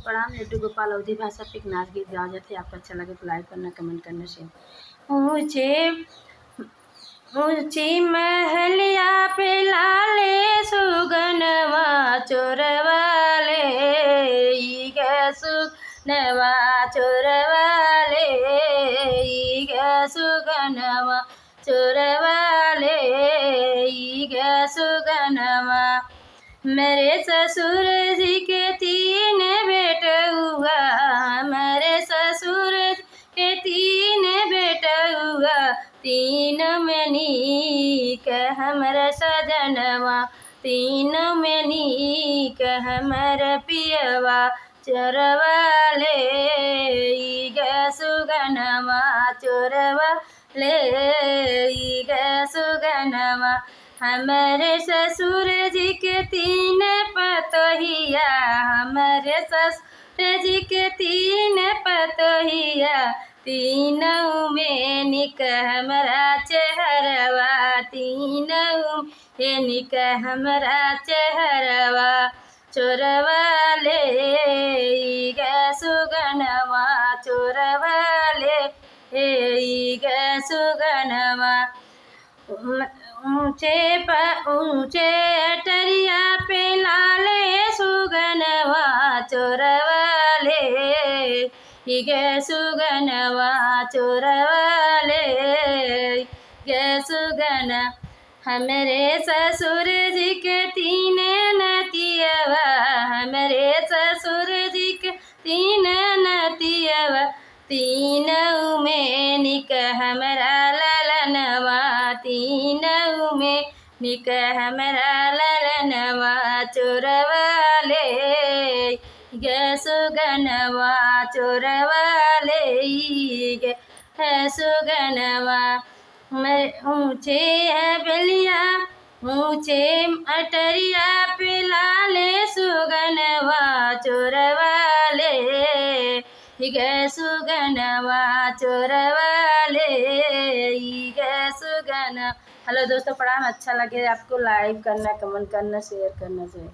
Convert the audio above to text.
प्रणाम। लड्डू गोपाल अवधी भाषा पे एक नाच गीत गाओ जाते। आपको अच्छा लगे तो लाइक करना, कमेंट करना, शेयर। ऊंचे ऊंची महलिया पे लाले सुगनवा चोरवाले सुगनवा चोरवाले सुगनवा चोरवाले सुगनवा। मेरे ससुर जी के 3 बेटे हुआ, मेरे ससुर के 3 बेटे हुआ, 3 में नीक हमर सजनवा, 3 में नीक हमर पियवा चोरवाले सुगनवा चोरवाले सुगनवा। हमारे ससुर जी के 3 पतोहिया, हमारे ससुर जी के 3 पतोहिया, 3 में निक हमारा चेहरवा, 3 में निक हमारा चेहरवा चोरवाले सुगनवा चोरवाले सुगनवा। ऊंचे अटरिया पे लाले सुगनवा चोरवाले सुगनवा चोरवाले सुगन। हमारे ससुर जी के 3 नतियवा, हमारे ससुर जी के 3 नतियवा, 3 में निक हमारा ललनवा, 3 में निक हमारा ललनवा चोरवाले सुगनवा चोरवाले सुगनवा। ऊंचे हवेलिया ऊंचे अटरिया पे लाले सुगनवा चोरवाले सुगनवा चोरवाले सुगन। हेलो दोस्तों, प्रणाम। अच्छा लगे आपको लाइक करना, कमेंट करना, शेयर करना चाहिए।